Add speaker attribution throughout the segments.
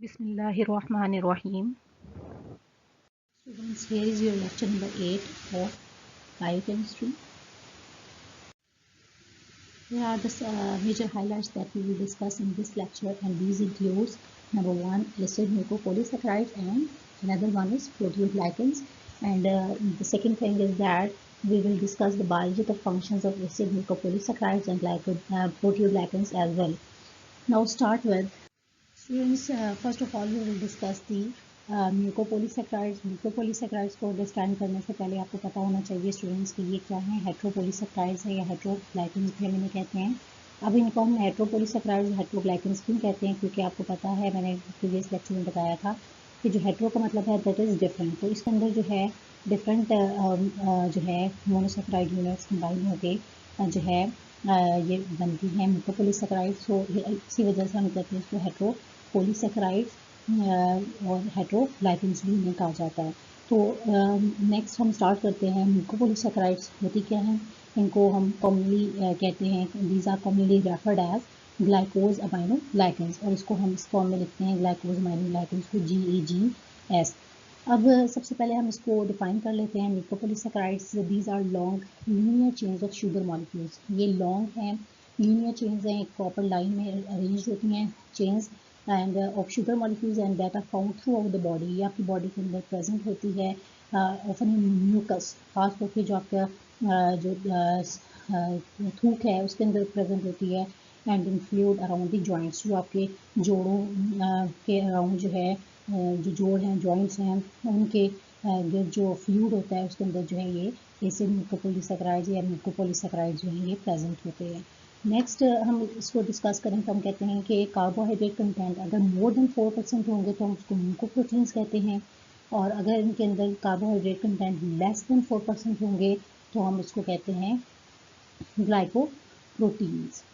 Speaker 1: Bismillahirrahmanirrahim. Students, here is your lecture number 8 of biochemistry. Here are the major highlights that we will discuss in this lecture, and these includes number 1 acid mucopolysaccharides, and another one is proteoglycans, and the second thing is that we will discuss the biological functions of acid mucopolysaccharides and proteoglycans as well. Now start with students, first of all we will discuss the म्यूकोपोलीसेक्राइड्स। म्यूकोपोलीसेक्राइड्स को understand करने से पहले आपको पता होना चाहिए students कि ये क्या है, हेट्रोपोलीसेक्राइड्स है या हेट्रोग्लाइकन्स भी हम इन्हें कहते हैं। अब इनको हम हेट्रोपोलीसेक्राइड्स हेट्रोग्लाइकन्स क्यों कहते हैं, क्योंकि आपको पता है मैंने प्रीवियस लेक्चर में बताया था कि जो हेट्रो का मतलब है दैट इज़ डिफरेंट, तो इसके अंदर जो है डिफरेंट जो है मोनोसेक्राइड यूनिट्स कंबाइन होके जो है ये बनती हैं म्यूकोपोलीसेक्राइड्स। तो इसी वजह से हम कहते हैं इसको हेट्रोपोलीसेक्राइड्स और हेट्रोग्लाइकन्स भी इन्हें कहा जाता है। तो नेक्स्ट हम स्टार्ट करते हैं। म्यूकोपोलीसेक्राइड्स होती क्या हैं, इनको हम कॉमनली कहते हैं, these are commonly referred as glycosaminoglycans, और इसको हम इस फॉर्म में लिखते हैं ग्लाइकोज अमाइनो ग्लाइकन्स को GAGS। अब सबसे पहले हम इसको डिफाइन कर लेते हैं। Mucopolysaccharides these are long linear chains of sugar molecules. ये लॉन्ग हैं, लीनियर चेन्स हैं, एक प्रॉपर लाइन में अरेंज होती हैं chains and of sugar molecules and that are found throughout the body. ये आपकी बॉडी के अंदर प्रेजेंट होती है, ऑफन इन म्यूकस, खास करके जो आपका जो थूक है उसके अंदर प्रेजेंट होती है, and in fluid around the joints, जो आपके जोड़ों के अराउंड जो है जो जोड़ हैं, जॉइंट्स हैं, उनके जो फ्लूइड होता है उसके अंदर जो है ये एसिड म्यूकोपोलीसेक्राइड्स या म्यूकोपोलीसेक्राइड्स जो है ये प्रेजेंट होते हैं। नेक्स्ट हम इसको डिस्कस करें तो हम कहते हैं कि कार्बोहाइड्रेट कंटेंट अगर मोर देन 4% होंगे तो हम उसको म्यूकोप्रोटीन्स कहते हैं, और अगर इनके अंदर कार्बोहाइड्रेट कंटेंट लेस देन 4% होंगे तो हम उसको कहते हैं glycoproteins.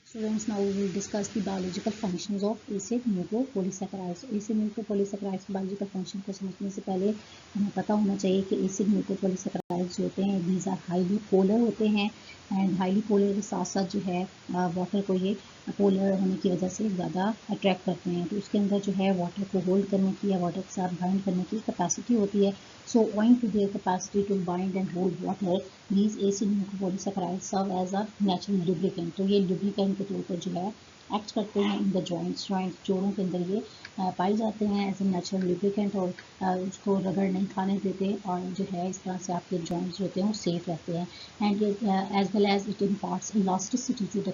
Speaker 1: Students, now we will discuss the biological functions of acid mucopolysaccharides. acid mucopolysaccharides के biological function को समझने से पहले हमें पता होना चाहिए कि acid mucopolysaccharides जो होते हैं these are highly polar होते हैं, एंड हाईली पोलर के साथ साथ जो है वाटर को ये पोलर होने की वजह से ज़्यादा अट्रैक्ट करते हैं, तो उसके अंदर जो है वाटर को होल्ड करने की या वाटर के साथ बाइंड करने की कैपेसिटी होती है। So owing to their capacity to bind and hold water, these acid mucopolysaccharides serve as a natural lubricant. तो ये लुब्रिकेंट के तौर पर जो है एक्ट करते हैं इन द जॉइंट्स, जोड़ों के अंदर ये पाए जाते हैं एज ए नेचुरल लुब्रिकेंट, और उसको रगड़ नहीं खाने देते, और जो है इस तरह से आपके जॉइंट्स होते हैं वो सेफ रहते हैं, and as well as it imparts elasticity to the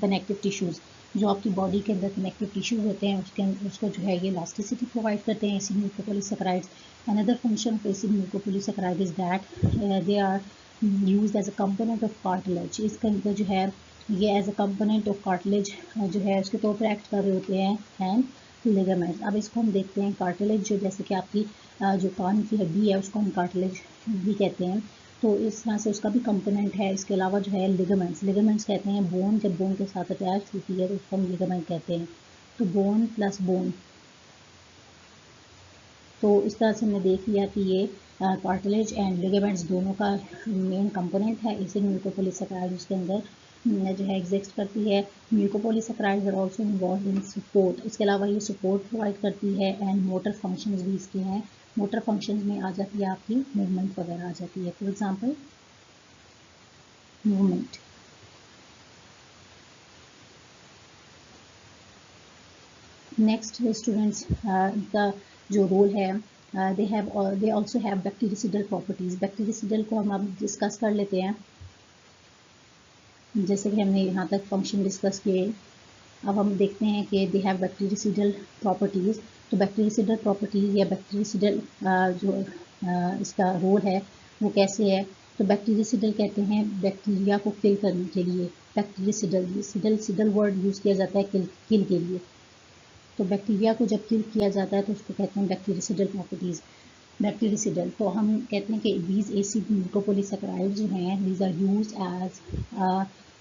Speaker 1: connective tissues. जो आपकी बॉडी के अंदर कनेक्टिव टिश्यूज होते हैं उसको जो है ये इलास्टिसिटी प्रोवाइड करते हैं acid mucopolysaccharides. Another function of acid mucopolysaccharide is that they are used as a component of cartilage. इसके अंदर जो है ये as a component of cartilage जो है उसके तौर पर एक्ट कर रहे होते हैं, एंड लिगामेंट्स। अब इसको हम देखते हैं कार्टिलेज, जो जैसे कि आपकी जो कान की हड्डी है उसको हम कार्टिलेज भी कहते हैं, तो इस तरह से उसका भी कंपोनेंट है। इसके अलावा जो है लिगामेंट्स कहते हैं बोन, जब बोन के साथ अटैच होती है तो उसको हम लिगामेंट कहते हैं। तो बोन प्लस बोन, तो इस तरह से हमने देख लिया कि ये कार्टिलेज एंड लिगामेंट्स दोनों का मेन कंपोनेंट है एसिड म्यूकोपोलीसैकेराइड उसके अंदर जो है एग्जिस्ट करती है। Mucopolysaccharides are also involve in support, इसके अलावा ये सपोर्ट प्रोवाइड करती है, एंड मोटर फंक्शंस भी इसके हैं। मोटर फंक्शंस में आ जाती है आपकी मूवमेंट वगैरह आ जाती है, for example movement. Next students का जो रोल है दे आल्सो हैव बैक्टीरिसिडल प्रॉपर्टीज़। बैक्टीरिसिडल को हम अब डिस्कस कर लेते हैं, जैसे कि हमने यहाँ तक फंक्शन डिस्कस किए। अब हम देखते हैं कि दे हैव बैक्टीरिसिडल प्रॉपर्टीज़। तो बैक्टीरिसिडल प्रॉपर्टीज़ या बैक्टीरिसिडल जो इसका रोल है वो कैसे है, तो बैक्टीरिसिडल कहते हैं बैक्टीरिया को किल करने के लिए। बैक्टीरिसिडल वर्ड यूज़ किया जाता है किल के लिए। तो बैक्टीरिया को जब किल किया जाता है तो उसको कहते हैं बैक्टीरिसिडल प्रॉपर्टीज़। बैक्टीरिसिडल तो हम कहते हैं कि दीज एसिड म्यूकोपोलीसैकेराइड जो हैं these are used as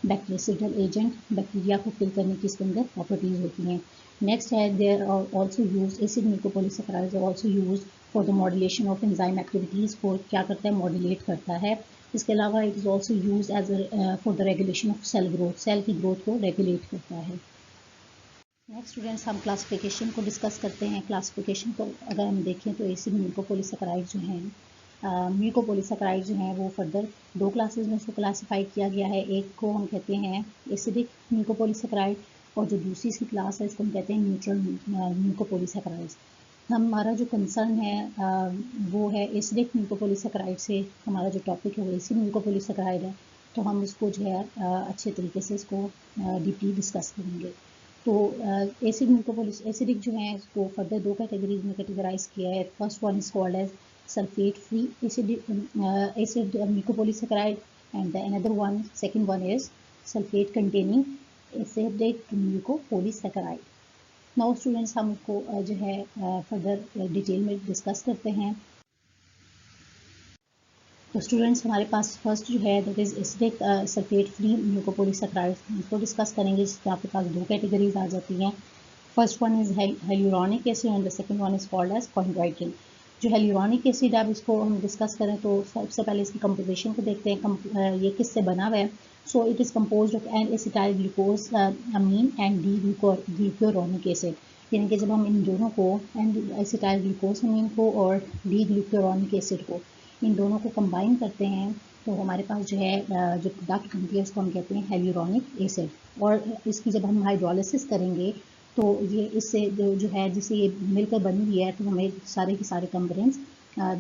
Speaker 1: bactericidal agent. Bacteria को किल करने की इसके अंदर प्रॉपर्टीज़ होती हैं। नेक्स्ट है there are also used acid mucopolysaccharides are also used for the modulation of enzyme activities. For क्या करता है, मॉड्यूलेट करता है। इसके अलावा it is also used as for the regulation of cell growth, cell की ग्रोथ को रेगुलेट करता है। नेक्स्ट स्टूडेंट्स हम क्लासिफिकेशन को डिस्कस करते हैं। क्लासिफिकेशन को अगर हम देखें तो एसिड म्यूकोपॉलीसेकेराइड जो हैं म्यूकोपॉलीसेकेराइड जो हैं वो फर्दर दो क्लासेस में इसको क्लासीफाई किया गया है। एक को हम कहते हैं एसिडिक म्यूकोपॉलीसेकेराइड और जो दूसरी इसकी क्लास है इसको हम कहते हैं न्यूट्रल म्यूकोपॉलीसेकेराइड्स। हमारा जो कंसर्न है वो है एसिडिक म्यूकोपॉलीसेकेराइड से। हमारा जो टॉपिक है वो एसिड म्यूकोपॉलीसेकेराइड है, तो हम इसको जो है अच्छे तरीके से इसको डीपली डिस्कस करेंगे। तो एसिड म्यूकोपॉलिस एसिडिक जो है इसको फर्दर दो कैटेगरीज में कैटेगराइज किया है। First one is called as sulphate free acid mucopolysaccharide and the another one second one is sulphate containing acidic mucopolysaccharide. Now students हम इसको जो है फर्दर डिटेल में डिस्कस करते हैं। तो स्टूडेंट्स हमारे पास फर्स्ट जो है that is acidic sulphate free mucopolysaccharide, इसको डिस्कस करेंगे। इसके आपके पास दो कैटेगरीज आ जाती हैं। First one is hyaluronic acid and the second one is called as chondroitin. जो हेल्यूरोनिक एसिड है, अब इसको हम डिस्कस करें तो सबसे पहले इसकी कंपोजिशन को देखते हैं। ये किससे बना हुआ है? So it is composed of N acetyl glucosamine and D glucuronic acid. यानी कि जब हम इन दोनों को एन एसिटाइल ग्लूकोज अमीन को और डी ग्लूक्यूरोनिक एसिड को इन दोनों को कंबाइन करते हैं तो हमारे पास जो है जो प्रोडक्ट बनती है उसको हम कहते हैं हेल्यूरोनिक एसिड। और इसकी जब हम हाइड्रोलिसिस करेंगे तो ये इससे जो है जिससे ये मिलकर बनी हुई है तो हमें सारे के सारे कंपोनेंट्स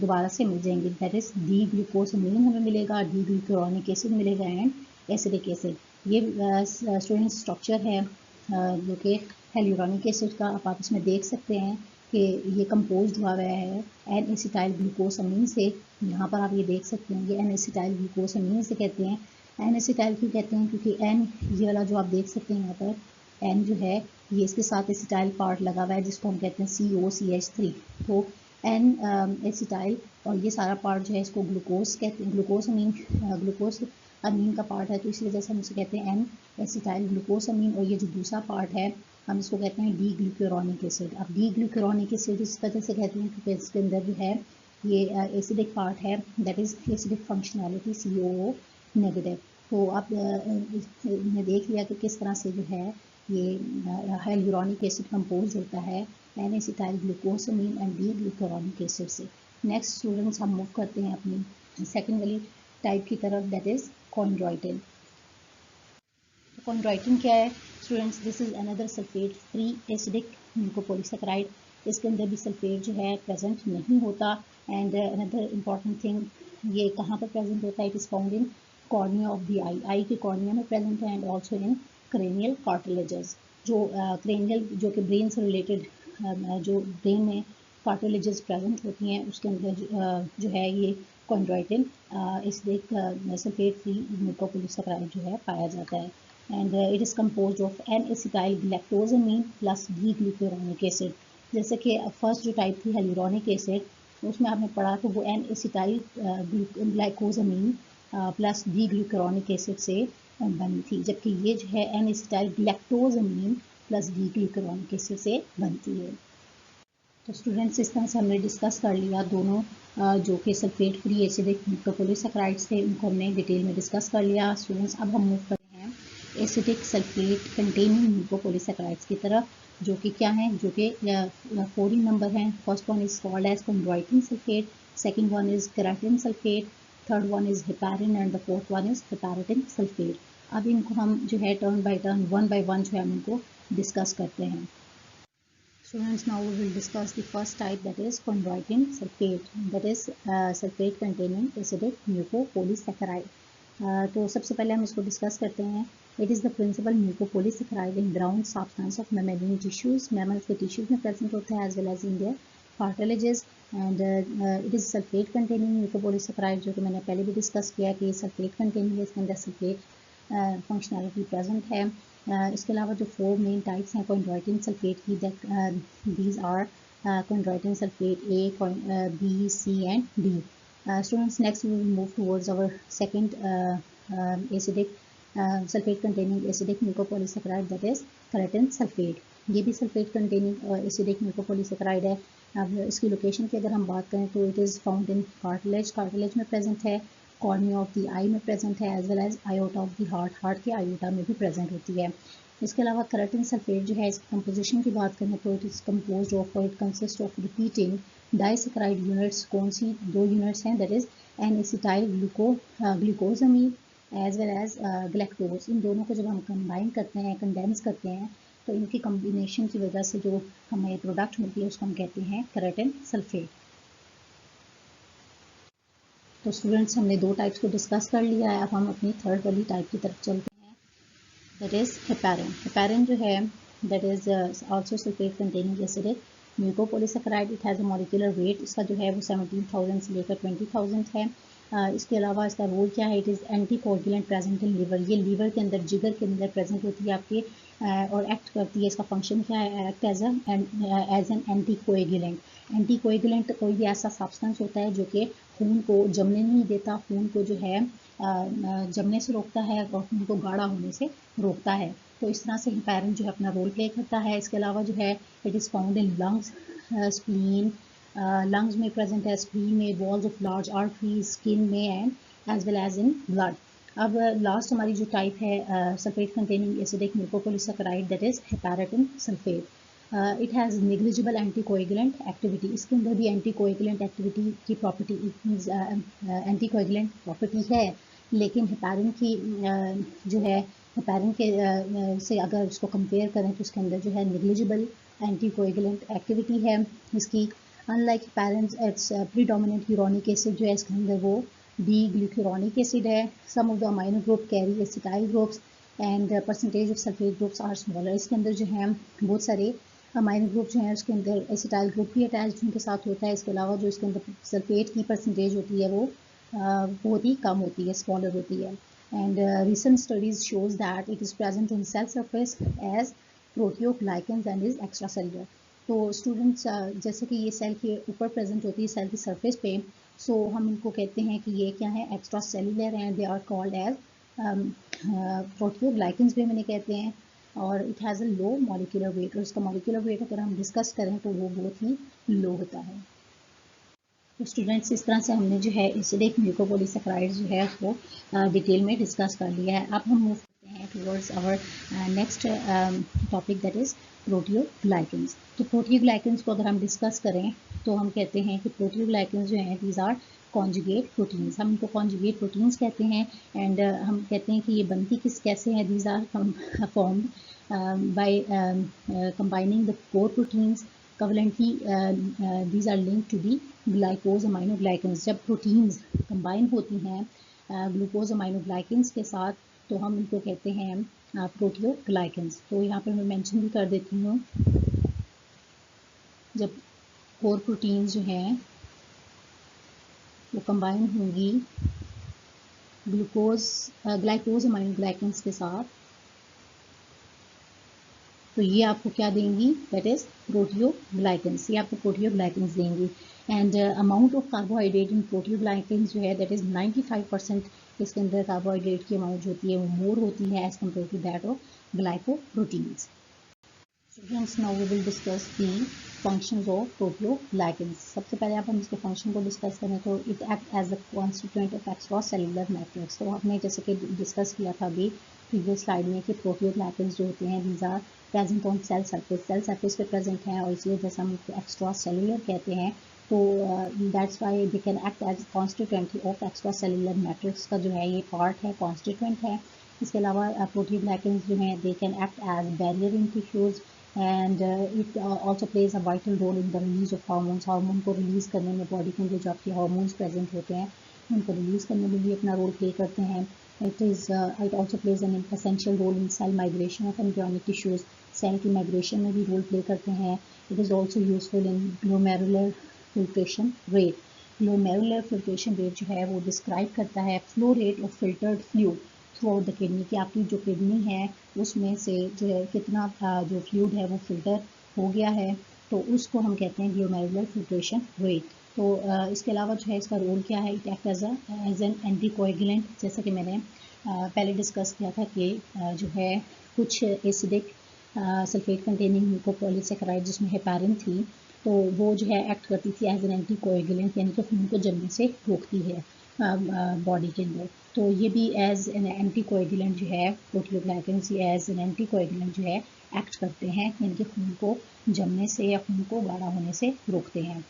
Speaker 1: दोबारा से मिल जाएंगे। दैट इज डी ग्लूकोसमीन हमें मिलेगा, डी ग्लूक्यूरोनिक एसिड मिलेगा एंड एसिडिक एसिड। ये स्टूडेंट स्ट्रक्चर है जो कि हेल्यूरोनिक एसिड का। आप इसमें देख सकते हैं कि ये कंपोज हुआ है एन एसिटाइल ग्लूकोसमीन से। यहाँ पर आप ये देख सकते हैं ये एन एसिटाइल ग्लूकोसमीन से कहते हैं। एन एसिटाइल क्यों कहते हैं? क्योंकि एन ये वाला जो आप देख सकते हैं यहाँ पर एन जो है ये इसके साथ एसिटाइल पार्ट लगा हुआ है जिसको हम कहते हैं COCH3। तो एन एसिटाइल और ये सारा पार्ट जो है इसको ग्लूकोज कहते हैं। ग्लूकोज अमीन का पार्ट है तो इसी वजह से हम इसे कहते हैं एन एसिटाइल ग्लूकोज अमीन। और ये जो दूसरा पार्ट है हम इसको कहते हैं डी ग्लूक्यूरोनिक एसिड। अब डी ग्लूक्यूरोनिक एसिड इस वजह से कहते हैं क्योंकि इसके अंदर जो है ये एसिडिक पार्ट है, that is acidic functionality COO negative. तो आप ने देख लिया कि किस तरह से जो है ये हेल्यूरोनिक एसिड कंपोज होता है N acetyl glucosamine and D glucuronic acid से। नेक्स्ट स्टूडेंट्स हम मूव करते हैं अपनी सेकेंड वाली टाइप की तरफ, दैट इज कॉन्ड्राइटिन। कॉन्ड्राइटिन क्या है students? This is another sulphate free acidic mucopolysaccharide. इसके अंदर भी सल्फेट जो है प्रेजेंट नहीं होता। एंड अनदर इम्पॉर्टेंट थिंग, ये कहाँ पर प्रेजेंट होता है? It is found in cornea of the eye के कॉर्निया में प्रेजेंट है and also in cranial cartilages. जो क्रेनियल जो कि ब्रेन से रिलेटेड जो ब्रेन में कार्टिलेजेस प्रेजेंट होती हैं उसके अंदर जो है ये chondroitin acidic sulphate free mucopolysaccharide जो है पाया जाता है। And it is compose of N acetyl galactosamine plus D glucuronic acid. जैसे कि फर्स्ट जो टाइप थी हेल्यूरोनिक एसिड उसमें आपने पढ़ा तो वो N acetyl glycosamine plus D glucuronic acid से बनी थी, जबकि ये जो है N acetyl galactosamine plus D glucuronic acid से बनती है। तो स्टूडेंट्स इस तरह से हमने डिस्कस कर लिया दोनों जो कि सल्फेट फ्री एसिडिक म्यूकोपॉलीसेकेराइड्स थे, उनको हमने डिटेल में डिस्कस कर लिया। स्टूडेंट्स अब हम मूव करते हैं एसिडिक सल्फेट कंटेनिंग म्यूकोपॉलीसेकेराइड्स की तरफ, जो कि क्या है, जो कि 4 नंबर हैं। First one is called as chondroitin sulphate, second one is keratin sulphate, third one is heparin and the fourth one is heparitin sulphate. अब इनको हम जो है turn by turn one by one जो है हम इनको डिस्कस करते हैं। Students, now we will discuss the first type, that is chondroitin sulfate, that is sulfate containing acidic mucopolysaccharide। तो सबसे पहले हम इसको डिस्कस करते हैं। It is the principal mucopolysaccharide in brown substance of mammalian tissues. Mammals के tissues में present होता है as well as in their cartilages. And it is sulphate containing mucopolysaccharide, जो कि मैंने पहले भी डिस्कस किया कि सल्फेट कंटेनिंग है, इसके अंदर सल्फेट फंक्शनैलिटी प्रेजेंट है। इसके अलावा जो 4 मेन टाइप्स हैं कॉन्ड्राइटिन सल्फेट की, these are chondroitin sulphate A, B, C and D। Students, next we will move towards our second acidic sulfate containing acidic mucopolysaccharide, that is keratin sulfate। ये भी sulphate containing acidic mucopolysaccharide है। अब इसकी location की अगर हम बात करें तो it is found in cartilage में प्रेजेंट है, कॉर्निया ऑफ द आई में प्रेजेंट है, as well as aorta of the heart के आयोटा में भी प्रेजेंट होती है। इसके अलावा केराटिन सल्फेट जो है, इसकी कंपोजिशन की बात करें तो it is compose of, it consist of repeating disaccharide units. कौन सी 2 यूनिट्स हैं? That is N acetyl glucosamine as well as galactose. इन दोनों को जब हम कंबाइन करते हैं, कंडेंस करते हैं, तो इनकी कम्बिनेशन की वजह से जो हमें प्रोडक्ट मिलती है उसको हम कहते हैं केराटिन सल्फेट। तो स्टूडेंट्स, हमने 2 टाइप्स को डिस्कस कर लिया है। अब हम अपनी थर्ड वाली टाइप की तरफ चलते हैं, दैट इज़ हेपारिन। हेपारिन जो है, that is also sulphate containing acidic mucopolysaccharide. It has a molecular weight, इसका जो है वो 17,000 से लेकर 20,000 है। इसके अलावा इसका रोल क्या है? It is anti coagulant present in liver. ये लीवर के अंदर, जिगर के अंदर प्रेजेंट होती है आपके, और एक्ट करती है। इसका फंक्शन क्या है? Act as an anti coagulant. Anti coagulant कोई भी ऐसा सब्सटेंस होता है जो कि खून को जमने नहीं देता, खून को जो है जमने से रोकता है और खून को गाढ़ा होने से रोकता है। तो इस तरह से हेपारिन जो है अपना रोल प्ले करता है। इसके अलावा जो है, it is found in lungs, spleen, lungs में प्रेजेंट है, स्प्लीन में, walls of large arteries, skin में, and as well as in blood. अब लास्ट हमारी जो टाइप है sulphate containing acidic mucopolysaccharide, that is heparin sulphate. It has negligible anticoagulant activity. इसके अंदर भी एंटी कोएगुलेंट एक्टिविटी की प्रॉपर्टी, एंटी कोएगुलेंट प्रॉपर्टी है, लेकिन हेपारिन की जो है, हेपारिन के से अगर उसको कंपेयर करें तो उसके अंदर जो है नेग्लिजिबल एंटी कोएगुलेंट एक्टिविटी है इसकी। Unlike heparin, its predominant uronic acid जो है इसके अंदर वो डी ग्लूक्यूरोनिक एसिड है। Some of the amino group carry acetyl groups and percentage of sulphate groups are smaller. इसके अंदर जो है बहुत सारे अमाइनो ग्रुप जो है उसके अंदर एसिटाइल ग्रुप भी अटैच उनके साथ होता है। इसके अलावा जो इसके अंदर सल्फेट की परसेंटेज होती है वो बहुत ही कम होती है, स्मॉलर होती है। And recent studies shows that it is present in cell surface as proteoglycans and is extracellular. तो स्टूडेंट्स, जैसे कि ये सेल के ऊपर प्रेजेंट होती है, सेल की सरफेस पे, सो हम इनको कहते हैं कि ये क्या है? Extracellular and they are called as proteoglycans भी मैंने कहते हैं। और it has a low molecular weight, और इसका मॉलिक्यूलर वेट अगर हम डिस्कस करें तो वो बहुत ही लो होता है। तो स्टूडेंट्स, इस तरह से हमने जो है एसिडिक म्यूकोपॉलीसैकेराइड जो है उसको डिटेल में डिस्कस कर लिया है। अब हम मूव करते हैं towards our next topic, that is proteoglycans. तो प्रोटियोग्लाइकेंस को अगर हम डिस्कस करें तो हम कहते हैं कि प्रोटियोग्लाइकेंस जो हैं, दीज आर कॉन्जुगेट प्रोटीन्स। हम इनको कॉन्जुगेट प्रोटीन्स कहते हैं। एंड हम कहते हैं कि ये बनती कैसे हैं? These are formed by combining the core proteins covalently. These are linked to the glucose aminoglycans. जब प्रोटीन्स कंबाइन होती हैं ग्लूकोज अमाइनोग्लाइकेंस के साथ, तो हम इनको कहते हैं प्रोटियोग्लाइकेंस। तो यहाँ पर मैं मेंशन भी कर देती हूँ, जब कोर प्रोटीन्स जो हैं वो कंबाइन होंगी ग्लाइकोज अमाइनोग्लाइकेंस के साथ, तो ये आपको क्या देंगी? That is proteoglycans. ये आपको प्रोटियोग्लाइकेंस देंगी। And amount of carbohydrate in proteoglycans जो है, दैट इज़ 95% इसके अंदर कार्बोहाइड्रेट की अमाउंट जो होती है वो मोर होती है as compare to that of glycoproteins. Students, now we will discuss the functions of proteoglycans. सबसे पहले आप हम इसके फंक्शन को डिस्कस करें तो it act as the constituent of extra cellular matrix. तो आपने जैसे कि डिस्कस किया था अभी प्रीवियस स्लाइड में कि प्रोटियोग्लाइकेंस जो होते हैं, these are present on cell surface पे प्रेजेंट हैं, और इसलिए जैसे हम एक्स्ट्रा सेलुलर कहते हैं, तो that's why they can act as constituent of extra cellular matrix का जो है ये पार्ट है, कॉन्स्टिट्यूएंट है। इसके अलावा प्रोटियोग्लाइकेंस जो हैं, they can act as barrier in tissues and it also plays a vital role in the release of hormones. Hormone को रिलीज़ करने में, बॉडी के अंदर जो आपके हार्मोन्स प्रेजेंट होते हैं उनको रिलीज़ करने में भी अपना रोल प्ले करते हैं। it also plays an essential role in cell migration of embryonic tissues. Cell की माइग्रेशन में भी रोल प्ले करते हैं। It is also useful in glomerular filtration rate. Glomerular filtration rate जो है वो डिस्क्राइब करता है flow rate of filtered fluid throughout the kidney, कि आपकी जो किडनी है उसमें से जो है कितना जो फ्लूइड है वो फिल्टर हो गया है, तो उसको हम कहते हैं ग्लोमेरुलर फिल्ट्रेशन रेट। तो इसके अलावा जो है इसका रोल क्या है? It act as an anti coagulant. जैसे कि मैंने पहले डिस्कस किया था कि जो है कुछ एसिडिक सल्फेट कंटेनिंग म्यूकोपॉलीसैकेराइड जिसमें हेपारिन थी, तो वो जो है एक्ट करती थी एज एन एंटी कोएगुलेंट, यानी कि खून को जमने से रोकती है। बॉडी के अंदर। तो ये भी एज एन एंटी कोएगुलेंट जो है, प्रोटीओग्लाइकेंस एज एन एंटी कोएगुलेंट जो है एक्ट करते हैं, यानी कि खून को जमने से या खून को गाढ़ा होने से रोकते हैं।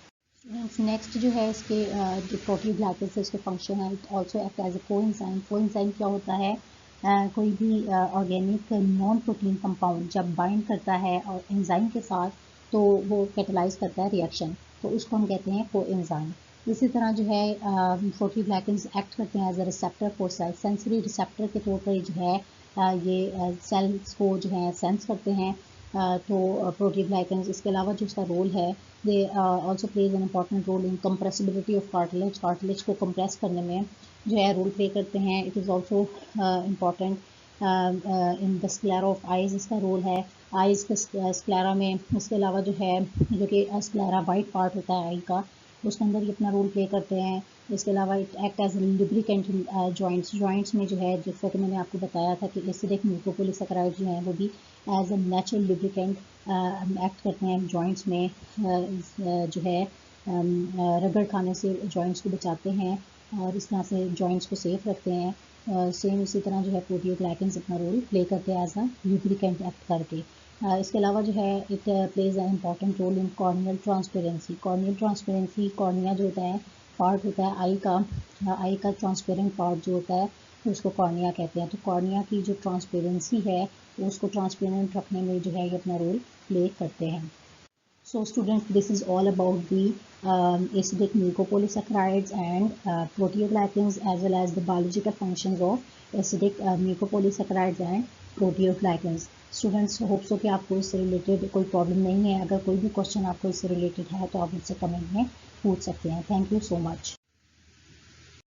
Speaker 1: नेक्स्ट जो है इसके जो प्रोटीओग्लाइकेंस है इसके फंक्शन है, it also act as a coenzyme. Coenzyme क्या होता है? कोई भी ऑर्गेनिक नॉन प्रोटीन कंपाउंड जब बाइंड करता है और एंजाइम के साथ, तो वो कैटलाइज करता है रिएक्शन, तो उसको हम कहते हैं कोएंजाइम। इसी तरह जो है प्रोटीओग्लाइकेंस एक्ट करते हैं as a receptor for cell, sensory receptor के तौर पर जो है ये सेल्स को जो है सेंस करते हैं। तो प्रोटीओग्लाइकेंस, इसके अलावा जो उसका रोल है, they also plays an important role in compressibility of cartilage, cartilage को कंप्रेस करने में जो है रोल प्ले करते हैं। It is also important in the sclera of eyes, इसका रोल है आइज़ के स्क्लेरा में। उसके अलावा जो है, जो कि स्क्लेरा वाइट पार्ट होता है आई का, उसके अंदर ये अपना रोल प्ले करते हैं। इसके अलावा it act as lubricant joints, joints में जो है, जैसा कि मैंने आपको बताया था कि एसिडिक म्यूकोपोलिसैकेराइड जो हैं वो भी as a natural lubricant act करते हैं जॉइंट्स में। जो है रगड़ खाने से जॉइंट्स को बचाते हैं और इस तरह से जॉइंट्स को सेफ रखते हैं। सेम इसी तरह जो है प्रोटीओग्लाइकेंस अपना रोल प्ले करते हैं एज अ लुब्रिकेंट एक्ट करके। इसके अलावा जो है it plays an important role in corneal transparency. Corneal transparency, cornea जो होता है पार्ट होता है आई का ट्रांसपेरेंट पार्ट जो होता है उसको कॉर्निया कहते हैं। तो कॉर्निया की जो ट्रांसपेरेंसी है उसको ट्रांसपेरेंट रखने में जो है ये अपना रोल प्ले करते हैं। So students, this is all about the acidic mucopolysaccharides and proteoglycans, as well as the biological functions of acidic mucopolysaccharides and proteoglycans. Students, hope so कि आपको इससे रिलेटेड कोई प्रॉब्लम नहीं है। अगर कोई भी क्वेश्चन आपको इससे रिलेटेड है तो आप मुझसे कमेंट में पूछ सकते हैं। Thank you so much.